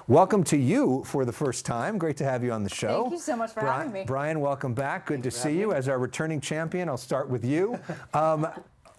welcome to you for the first time. Great to have you on the show. Thank you so much for having me. Brian, welcome back. Good to see you as our returning champion. I'll start with you.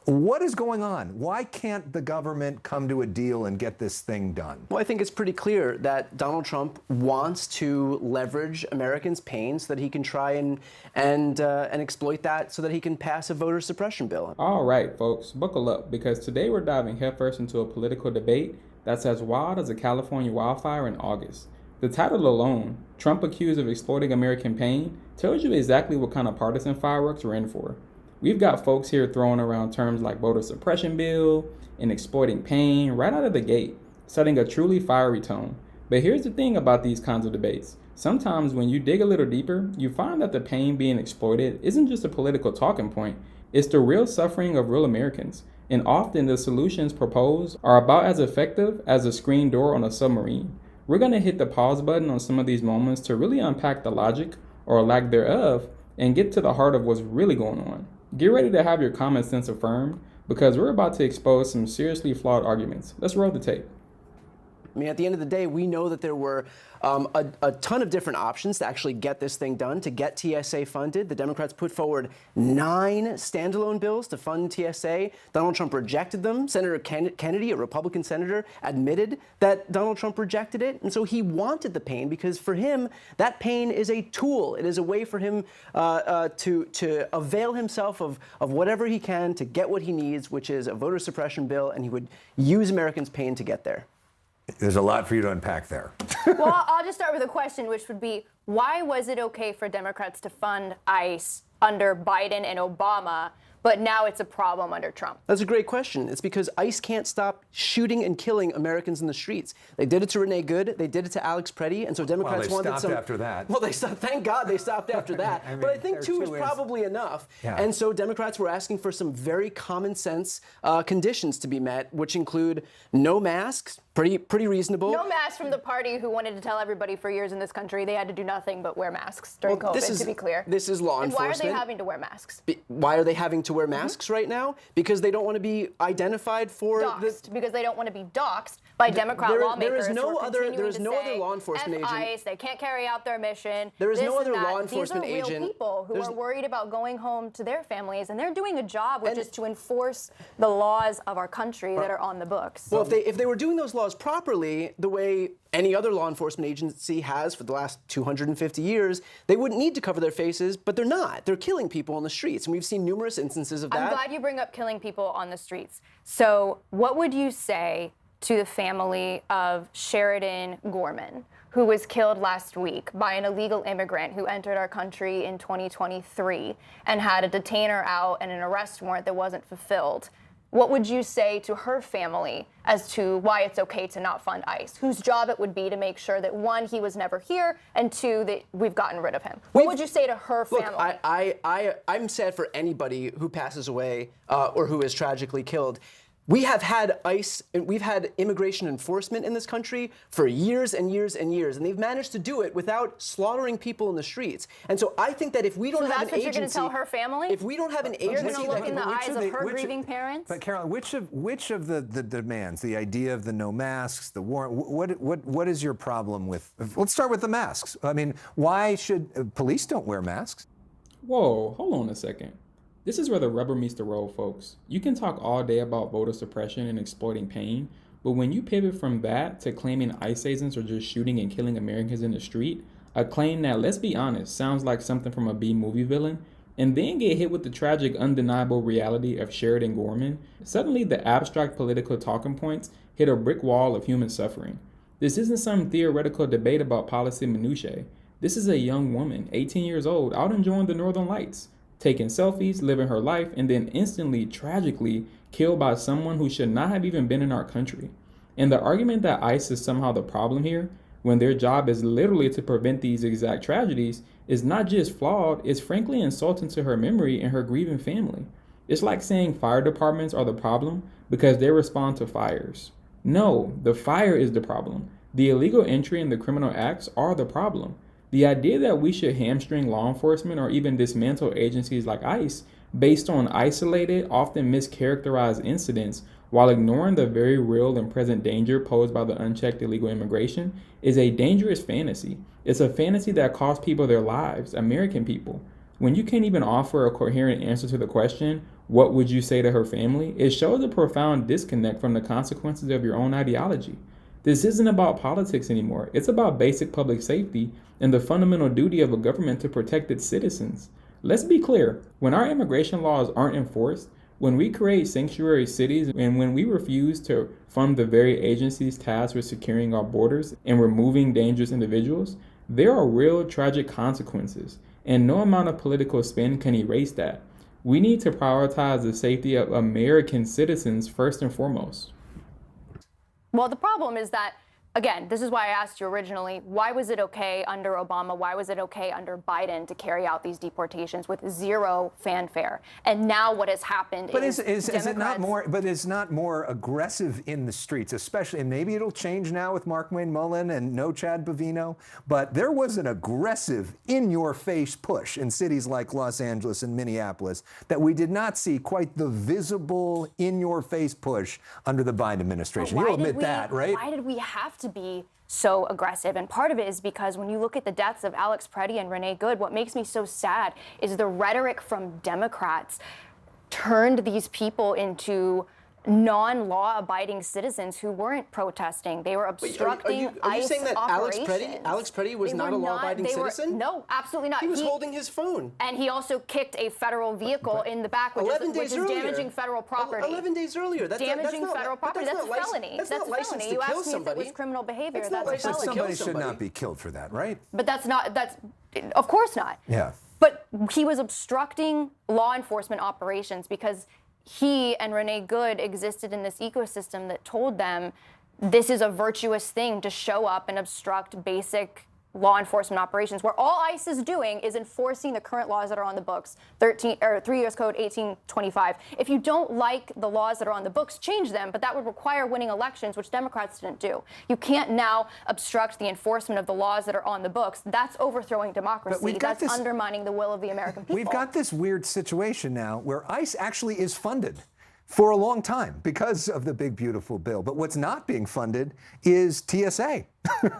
What is going on? Why can't the government come to a deal and get this thing done? Well, I think it's pretty clear that Donald Trump wants to leverage Americans' pain so that he can try and exploit that so that he can pass a voter suppression bill. All right, folks, buckle up, because today we're diving headfirst into a political debate that's as wild as a California wildfire in August. The title alone, Trump accused of exploiting American pain, tells you exactly what kind of partisan fireworks we're in for. We've got folks here throwing around terms like voter suppression bill and exploiting pain right out of the gate, setting a truly fiery tone. But here's the thing about these kinds of debates. Sometimes when you dig a little deeper, you find that the pain being exploited isn't just a political talking point, it's the real suffering of real Americans. And often the solutions proposed are about as effective as a screen door on a submarine. We're going to hit the pause button on some of these moments to really unpack the logic, or lack thereof, and get to the heart of what's really going on. Get ready to have your common sense affirmed, because we're about to expose some seriously flawed arguments. Let's roll the tape. I mean, at the end of the day, we know that there were a ton of different options to actually get this thing done, to get TSA funded. The Democrats put forward 9 standalone bills to fund TSA. Donald Trump rejected them. Senator Kennedy, a Republican senator, admitted that Donald Trump rejected it. And so he wanted the pain because for him, that pain is a tool. It is a way for him to avail himself of whatever he can to get what he needs, which is a voter suppression bill, and he would use Americans' pain to get there. There's a lot for you to unpack there. Well, I'll just start with a question, which would be, why was it okay for Democrats to fund ICE under Biden and Obama, but now it's a problem under Trump? That's a great question. It's because ICE can't stop shooting and killing Americans in the streets. They did it to Renee Good. They did it to Alex Preddy. And so Democrats wanted stopped after that. Well, they stopped. Thank God they stopped after that. But I think 2 is probably enough. Yeah. And so Democrats were asking for some very common sense conditions to be met, which include no masks. Pretty reasonable. No masks from the party who wanted to tell everybody for years in this country they had to do nothing but wear masks during COVID, to be clear. This is law enforcement. And why are they having to wear masks? Why are they having to wear masks right now? Because they don't want to be identified for doxxed, because they don't want to be doxxed by Democrat lawmakers. There is no other law enforcement agent. ICE, they can't carry out their mission. There is no other law enforcement agent. These are real people who are worried about going home to their families, and they're doing a job which is to enforce the laws of our country that are on the books. Well, if they were doing those laws properly, the way any other law enforcement agency has for the last 250 years, they wouldn't need to cover their faces, but they're not. They're killing people on the streets, and we've seen numerous instances of that. I'm glad you bring up killing people on the streets. So what would you say to the family of Sheridan Gorman, who was killed last week by an illegal immigrant who entered our country in 2023 and had a detainer out and an arrest warrant that wasn't fulfilled? What would you say to her family as to why it's okay to not fund ICE, whose job it would be to make sure that, 1, he was never here, and 2, that we've gotten rid of him? What would you say to her family? Look, I'm sad for anybody who passes away or who is tragically killed. We have had ICE, and we've had immigration enforcement in this country for years and years and years, and they've managed to do it without slaughtering people in the streets. And so I think that if we don't have an agency, you're going to tell her family? If we don't have an agency, you're going to look in the eyes of her grieving parents. But Carolyn, which of the demands, the idea of the no masks, the warrant, what is your problem with? Let's start with the masks. I mean, why should police don't wear masks? Whoa, hold on a second. This is where the rubber meets the road, folks. You can talk all day about voter suppression and exploiting pain, but when you pivot from that to claiming ICE agents are just shooting and killing Americans in the street, a claim that, let's be honest, sounds like something from a B-movie villain, and then get hit with the tragic, undeniable reality of Sheridan Gorman, suddenly the abstract political talking points hit a brick wall of human suffering. This isn't some theoretical debate about policy minutiae. This is a young woman, 18 years old, out enjoying the Northern Lights, taking selfies, living her life, and then instantly, tragically, killed by someone who should not have even been in our country. And the argument that ICE is somehow the problem here, when their job is literally to prevent these exact tragedies, is not just flawed, it's frankly insulting to her memory and her grieving family. It's like saying fire departments are the problem because they respond to fires. No, the fire is the problem. The illegal entry and the criminal acts are the problem. The idea that we should hamstring law enforcement or even dismantle agencies like ICE based on isolated, often mischaracterized incidents while ignoring the very real and present danger posed by the unchecked illegal immigration, is a dangerous fantasy. It's a fantasy that costs people their lives, American people. When you can't even offer a coherent answer to the question, what would you say to her family? It shows a profound disconnect from the consequences of your own ideology. This isn't about politics anymore. It's about basic public safety and the fundamental duty of a government to protect its citizens. Let's be clear, when our immigration laws aren't enforced, when we create sanctuary cities, and when we refuse to fund the very agencies tasked with securing our borders and removing dangerous individuals, there are real tragic consequences, and no amount of political spin can erase that. We need to prioritize the safety of American citizens first and foremost. Well, the problem is that, again, this is why I asked you originally, why was it okay under Obama, why was it okay under Biden to carry out these deportations with zero fanfare? And now what has happened is it not more, but it's not more aggressive in the streets, especially, and maybe it'll change now with Markwayne Mullin and no Chad Bavino, but there was an aggressive in-your-face push in cities like Los Angeles and Minneapolis that we did not see quite the visible in-your-face push under the Biden administration. You'll admit that, right? Why did we have to be so aggressive? And part of it is because when you look at the deaths of Alex Preddy and Renee Good, what makes me so sad is the rhetoric from Democrats turned these people into non-law abiding citizens who weren't protesting. They were obstructing are you ICE saying that operations. Alex Preddy was not a law-abiding citizen? No, absolutely not. He was holding his phone. And he also kicked a federal vehicle in the back, which is damaging federal property. 11 days earlier. Damaging federal property. That's a felony. That's not license to You kill asked me somebody. if it was criminal behavior. That's not That's a license to felony. kill Somebody should not be killed for that, right? But of course not. Yeah. But he was obstructing law enforcement operations because he and Renee Good existed in this ecosystem that told them this is a virtuous thing to show up and obstruct basic law enforcement operations, where all ICE is doing is enforcing the current laws that are on the books, 3 U.S. Code 1825. If you don't like the laws that are on the books, change them, but that would require winning elections, which Democrats didn't do. You can't now obstruct the enforcement of the laws that are on the books. That's overthrowing democracy. That's undermining the will of the American people. We've got this weird situation now where ICE actually is funded for a long time because of the big, beautiful bill. But what's not being funded is TSA,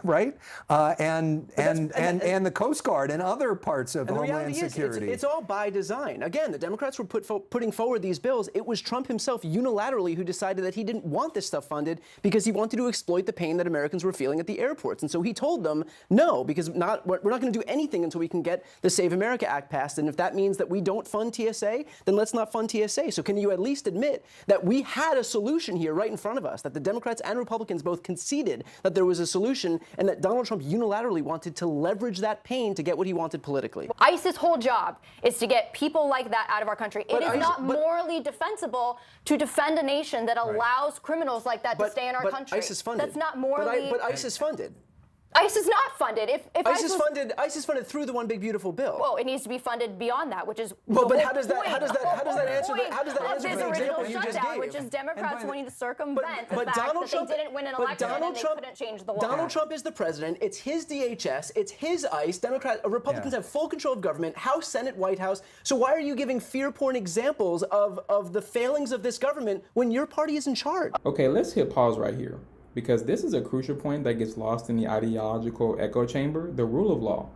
right? And the Coast Guard and other parts of Homeland Security. It's all by design. Again, the Democrats were putting forward these bills. It was Trump himself unilaterally who decided that he didn't want this stuff funded because he wanted to exploit the pain that Americans were feeling at the airports. And so he told them, no, because we're not going to do anything until we can get the Save America Act passed. And if that means that we don't fund TSA, then let's not fund TSA. So can you at least admit that we had a solution here right in front of us, that the Democrats and Republicans both conceded that there was a solution, and that Donald Trump unilaterally wanted to leverage that pain to get what he wanted politically? ICE's whole job is to get people like that out of our country. It is not morally defensible to defend a nation that allows criminals like that to stay in our country. ICE is funded. That's not morally. But ICE is funded. ICE is not funded. If ICE is funded through the One Big Beautiful Bill. Well, it needs to be funded beyond that, which is. But how does that answer the example you just gave? Which is Democrats wanting to circumvent the fact that they didn't win an election and they couldn't change the law. Donald Trump is the president. It's his DHS. It's his ICE. Republicans have full control of government, House, Senate, White House. So why are you giving fear-porn examples of the failings of this government when your party is in charge? Okay, let's hit pause right here, because this is a crucial point that gets lost in the ideological echo chamber, the rule of law.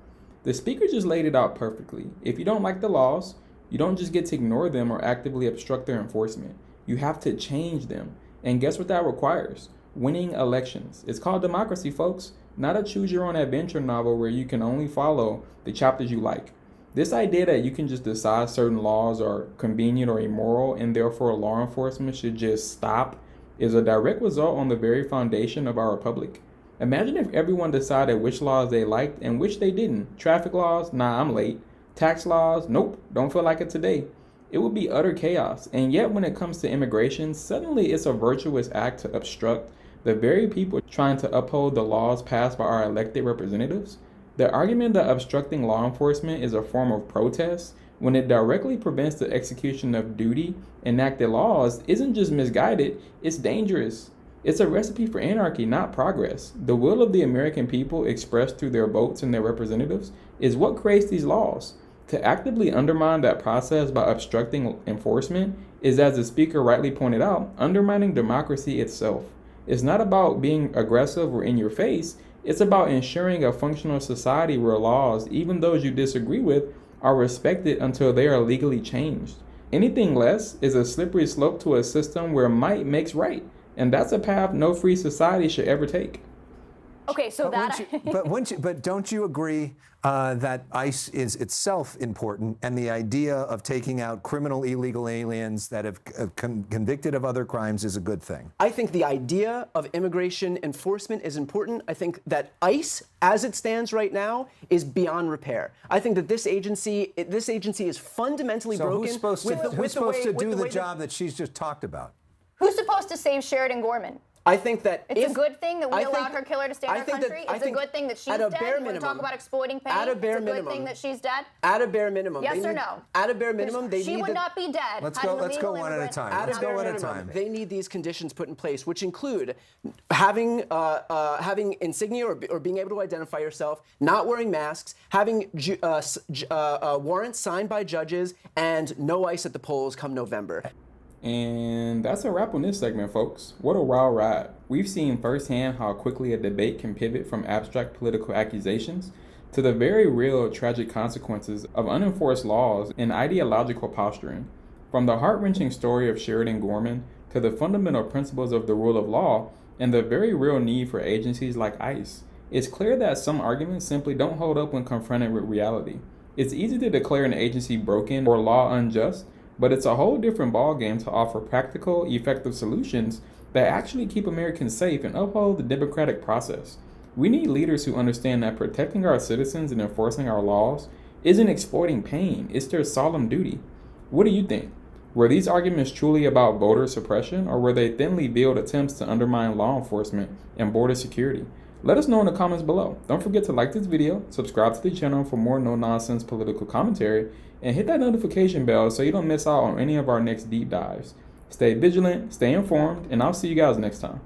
The speaker just laid it out perfectly. If you don't like the laws, you don't just get to ignore them or actively obstruct their enforcement. You have to change them. And guess what that requires? Winning elections. It's called democracy, folks, not a choose-your-own-adventure novel where you can only follow the chapters you like. This idea that you can just decide certain laws are convenient or immoral and therefore law enforcement should just stop is a direct result on the very foundation of our republic. Imagine if everyone decided which laws they liked and which they didn't. Traffic laws, nah, I'm late. Tax laws, nope, don't feel like it today. It would be utter chaos. And yet when it comes to immigration, suddenly it's a virtuous act to obstruct the very people trying to uphold the laws passed by our elected representatives. The argument that obstructing law enforcement is a form of protest when it directly prevents the execution of duty enacted laws isn't just misguided, it's dangerous. It's a recipe for anarchy, not progress. The will of the American people expressed through their votes and their representatives is what creates these laws. To actively undermine that process by obstructing enforcement is, as the speaker rightly pointed out, undermining democracy itself. It's not about being aggressive or in your face, it's about ensuring a functional society where laws, even those you disagree with, are respected until they are legally changed. Anything less is a slippery slope to a system where might makes right, and that's a path no free society should ever take. Okay, so But don't you agree that ICE is itself important, and the idea of taking out criminal illegal aliens that have convicted of other crimes is a good thing? I think the idea of immigration enforcement is important. I think that ICE, as it stands right now, is beyond repair. I think that this agency is fundamentally broken. Who's supposed to do the job that she's just talked about? who's supposed to save Sheridan Gorman? I think that it's a good thing that we allowed her killer to stay in our country. It's a good thing that she's dead. You want to talk about exploiting pain? At a bare it's a minimum, good thing that she's dead. At a bare minimum. Yes or no? At a bare minimum, she would not be dead. Let's go one at a time. At a bare minimum, they need these conditions put in place, which include having insignia or being able to identify yourself, not wearing masks, having warrants signed by judges, and no ICE at the polls come November. And that's a wrap on this segment, folks. What a wild ride. We've seen firsthand how quickly a debate can pivot from abstract political accusations to the very real tragic consequences of unenforced laws and ideological posturing. From the heart-wrenching story of Sheridan Gorman to the fundamental principles of the rule of law and the very real need for agencies like ICE, it's clear that some arguments simply don't hold up when confronted with reality. It's easy to declare an agency broken or law unjust, but it's a whole different ballgame to offer practical, effective solutions that actually keep Americans safe and uphold the democratic process. We need leaders who understand that protecting our citizens and enforcing our laws isn't exploiting pain, it's their solemn duty. What do you think? Were these arguments truly about voter suppression, or were they thinly veiled attempts to undermine law enforcement and border security? Let us know in the comments below. Don't forget to like this video, subscribe to the channel for more no-nonsense political commentary, and hit that notification bell so you don't miss out on any of our next deep dives. Stay vigilant, stay informed, and I'll see you guys next time.